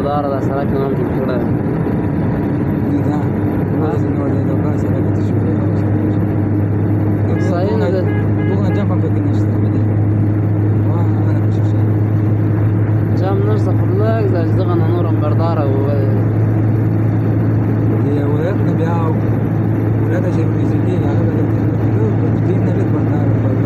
دار دا سره کنه جوړ کړه دي دا لازم نو دې دوکان سره کې شو صحیح نه ده دوه جام په کې نشته باندې واه انا مش شي جام نرسه خلاك دغه نورم بردار او دي ولادنا بیا ولادنا شي رئیس دي هغه د دې نه بردار